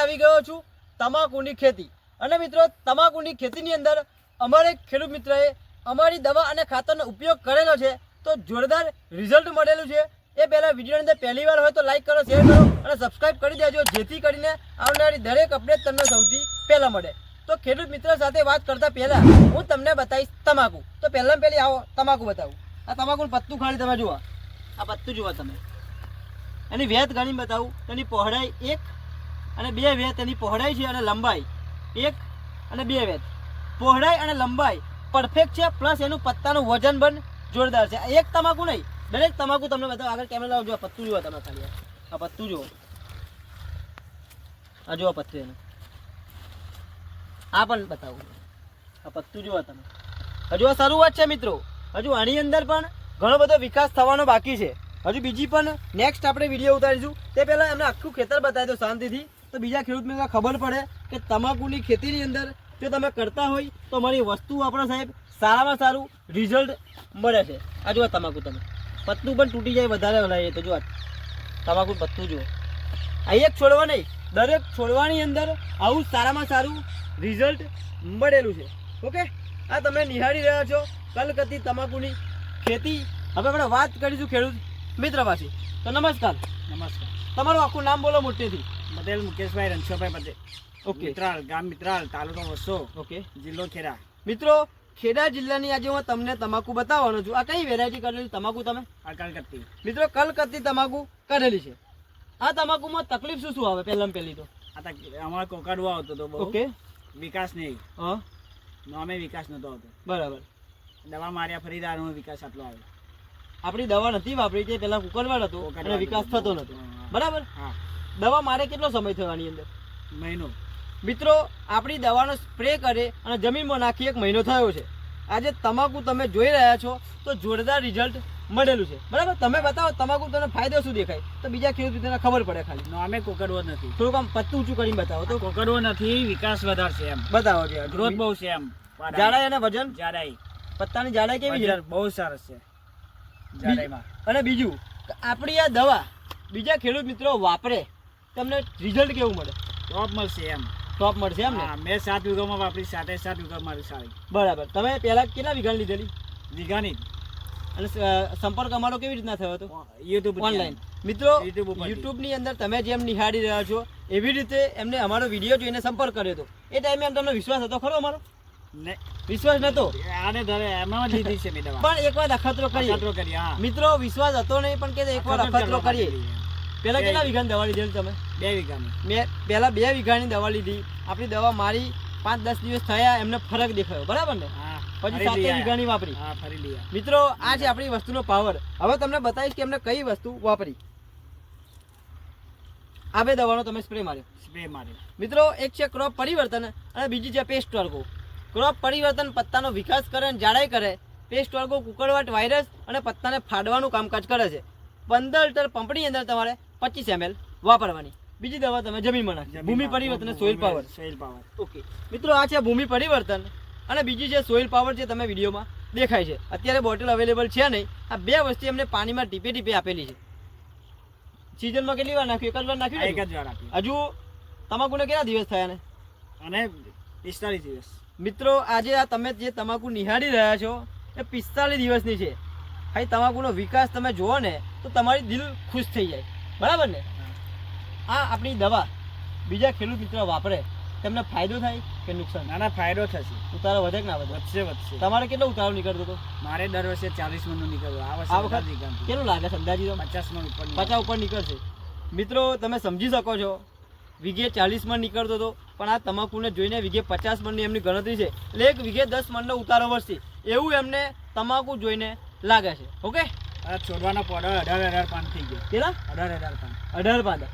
આવી ગયો છું તમાકુની ખેતી। અને મિત્રો તમાકુની ખેતીની અંદર અમારે ખેડૂત મિત્રએ અમારી દવા અને ખાતરનો ઉપયોગ કરેલો છે તો જોરદાર રિઝલ્ટ મળેલું છે। એ પહેલાં વિડીયોની અંદર પહેલી વાર હોય તો લાઈક કરો, શેર કરો અને સબસ્ક્રાઈબ કરી દેજો, જેથી કરીને આવનારી દરેક અપડેટ તમને સૌથી પહેલાં મળે। તો ખેડૂત મિત્ર સાથે વાત કરતા પહેલાં હું તમને બતાવીશ તમાકુ। તો પહેલાં પહેલી આવો તમાકુ બતાવું। આ તમાકુનું પત્તું ખાલી તમે જુઓ, આ પત્તું જુઓ તમે, એની વેત ગણી બતાવું। તેની પહોળાઈ 1 અને 2 વેત એની પહોળાઈ છે, અને લંબાઈ 1 અને 2 વેત પહોળાઈ અને લંબાઈ પરફેક્ટ છે, પ્લસ એનું પત્તાનું વજન પણ જોરદાર છે। એક તમાકુ નહીં, દરેક તમાકુ તમને બતાવો। આગળ કેમેરા લાવો, જો પત્તું જુઓ તમે ખાલી, આ પત્તું જુઓ, આ જુઓ પત્તું એનું, આ પણ બતાવું, આ પત્તું જુઓ તમે। હજુ આ શરૂઆત છે મિત્રો, હજુ આની અંદર પણ ઘણો બધો વિકાસ થવાનો બાકી છે। હજુ બીજી પણ નેક્સ્ટ આપણે વિડીયો ઉતારીશું, તે પહેલાં એમને આખું ખેતર બતાવી દો શાંતિથી, તો બીજા ખેડૂત મિત્રોને ખબર પડે કે તમાકુની ખેતીની અંદર જો તમે કરતા હોય તો અમારી વસ્તુ વાપરો સાહેબ, સારામાં સારું રિઝલ્ટ મળે છે। આ જુઓ તમાકુ તમે, પત્તું પણ તૂટી જાય વધારે હલાવીએ તો જુઓ તમાકુ પત્તું જુઓ। આ એક છોડવા નહીં, દરેક છોડવાની અંદર આવું સારામાં સારું રિઝલ્ટ મળેલું છે। ઓકે, આ તમે નિહાળી રહ્યા છો કલકત્તી તમાકુની ખેતી। હવે આપણે વાત કરીશું ખેડૂત મિત્ર પાસે। તો નમસ્કાર। નમસ્કાર। તમારું આખું નામ બોલો મોટેથી। પટેલ મુકેશભાઈ રણછોડભાઈ પટેલ, ઓકે, મિત્રાલ, ગામ મિત્રાલ, તાલુકો વસો, ઓકે જિલ્લો ખેડા। મિત્રો, ખેડા જિલ્લાની આજે હું તમને તમાકુ બતાવવાનો છું। આ કઈ વેરાયટી કરેલી તમાકુ તમે? આ કલકત્તી। મિત્રો, કલકત્તી તમાકુ કરેલી છે। આ તમાકુમાં તકલીફ શું શું આવે? પહેલાં પહેલી તો અમારે કોકડવો આવતો હતો, બહુ ઓકે, વિકાસ નહીં, હા નામે વિકાસ નતો આવતો। બરાબર। દવા માર્યા ફરી દારૂનો વિકાસ આટલો આવ્યો। આપણી દવા નથી વાપરી, તે પહેલાં કુકરવાડ હતો અને વિકાસ થતો નતો, બરાબર। હા, દવા મારે કેટલો સમય થયો આની અંદર? મહિનો। મિત્રો, આપણી દવાનો સ્પ્રે કરે અને જમીનમાં નાખી 1 મહિનો થયો છે। આજે તમાકુ તમે જોઈ રહ્યા છો તો જોરદાર રિઝલ્ટ મળેલું છે, બરાબર। તમે બતાવો તમાકુ તમને ફાયદો શું દેખાય, તો બીજા ખેડૂત મિત્રોને ખબર પડે ખાલી। નામે કોકડવો નથી, થોડુંક આમ પત્તું ઊંચું કરીને બતાવો તો। કોકડવો નથી, વિકાસ વધારે છે એમ, બતાવો છે, ગ્રોથ બહુ છે એમ, જાડાઈ અને વજન, જાડાઈ, પત્તાની જાડાઈ કેવી છે? બહુ સરસ છે જાડાઈમાં। અને બીજું કે આપણી આ દવા બીજા ખેડૂત મિત્રો વાપરે તમને રિઝલ્ટ કેવું મળે? ટોપ મળશે એમ, ટોપ મળશે એમ ને? હા, મેં 7 વીઘામાં વાપરી, 7 વીઘા મારી સારી। બરાબર। તમે પહેલા કેટલા વીઘાની લીધેલી? વીઘાની। અને સંપર્ક અમારો કેવી રીતના થયો હતો? YouTube online. મિત્રો, YouTube યુટ્યુબની અંદર તમે જેમ નિહાળી રહ્યા છો એવી રીતે એમને અમારો વિડીયો જોઈને સંપર્ક કર્યો હતો। એ ટાઈમે એમ તમને વિશ્વાસ હતો ખરો અમારો? ને વિશ્વાસ નતો, આને ધરે એમાં જ લીધી છે મેં દવા, પણ એક વાર અખતરો કરીએ। અખતરો કરી, હા મિત્રો, વિશ્વાસ હતો નહીં પણ કે એક વાર અખતરો કરીએ। પહેલા કેટલા વીઘાની દવા લીધેલી તમે? 2 વીઘાની। મેં પહેલા 2 વીઘાની દવા લીધી। આપણી દવા મારી 5-10 દિવસ થયા, એમને ફરક દેખાયો, બરાબર ને? હા, પછી 7 વીઘાની વાપરી। હા, ફરી લીયા। મિત્રો, આ છે આપણી વસ્તુનો પાવર। હવે તમને બતાવીશ કે એમને કઈ વસ્તુ વાપરી। આ 2 દવાનો તમે સ્પ્રે માર્યો। સ્પ્રે માર્યો। મિત્રો, એક છે ક્રોપ પરિવર્તન અને બીજી છે પેસ્ટ વર્ગો। ક્રોપ પરિવર્તન પત્તાનો વિકાસ કરે અને જાડાઈ કરે। પેસ્ટ વર્ગો કુકરવાટ વાયરસ અને પત્તાને ફાડવાનું કામકાજ કરે છે। 15 લિટર પંપની અંદર તમારે 25 ml વાપરવાની। બીજી દવા તમે જમીનમાં નાખી, ભૂમિ પરિવર્તન અને soil power. Soil power, okay મિત્રો, આ છે ભૂમિ પરિવર્તન અને બીજી છે સોઇલ પાવર, જે તમે વિડીયોમાં દેખાય છે। અત્યારે બોટલ અવેલેબલ છે નહીં। આ 2 વસ્તુ એમને પાણીમાં ટીપે ટીપે આપેલી છે। સિઝનમાં કેટલી વાર નાખ્યું? 1 જ વાર નાખ્યું? એક જ વાર આપી। હજુ તમાકુને કેટલા દિવસ થયા ને? અને 45 દિવસ। મિત્રો, આજે આ તમે જે તમાકુ નિહાળી રહ્યા છો એ 45 દિવસની છે। ભાઈ, તમાકુનો વિકાસ તમે જુઓ ને તો તમારી દિલ ખુશ થઈ જાય, બરાબર ને? આ આપણી દવા બીજા ખેડૂત મિત્રો વાપરે તેમને ફાયદો થાય કે નુકસાન? નાના ફાયદો થશે। ઉતારો વધે કે ના વધે? વધશે। તમારે કેટલો ઉતારો નીકળતો હતો? મારે દર વર્ષે 40 મણનું નીકળ્યું, આ આ વખત વખત કેટલું લાગે છે અંદાજી? 50 મણ ઉપર, 50 ઉપર નીકળશે। મિત્રો, તમે સમજી શકો છો, વીઘે 40 મણ નીકળતો હતો, પણ આ તમાકુને જોઈને વીઘે 50 મણની એમની ગણતરી છે। એટલે એક વીઘે 10 મણનો ઉતારો વધશે એવું એમને તમાકુ જોઈને લાગે છે। ઓકે, આ છોડવાના પોડા 18,000 પાન થઈ ગયો। કેટલા? 18,000 પાન। 18 પાંદા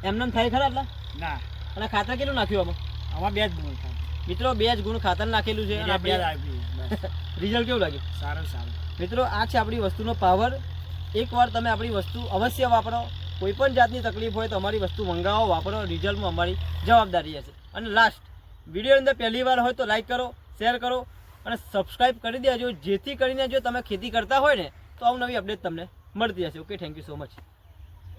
એમને થાય ખરા આટલા? ના, અને ખાતર કેટલું નાખ્યું આમાં? 2 જ ગુણ થાય મિત્રો, 2 જ ગુણ ખાતર નાખેલું છે અને રિઝલ્ટ કેવું લાગ્યું? સારું સારું। મિત્રો, આ છે આપણી વસ્તુનો પાવર। એકવાર તમે આપણી વસ્તુ અવશ્ય વાપરો। કોઈ પણ જાતની તકલીફ હોય તો અમારી વસ્તુ મંગાવો, વાપરો, રિઝલ્ટમાં અમારી જવાબદારી હશે। અને લાસ્ટ, વિડીયોની અંદર પહેલી વાર હોય તો લાઈક કરો, શેર કરો અને સબસ્ક્રાઈબ કરી દેજો, જેથી કરીને જો તમે ખેતી કરતા હોય ને તો અવનવી અપડેટ તમને મળતી હશે। Okay, thank you so much.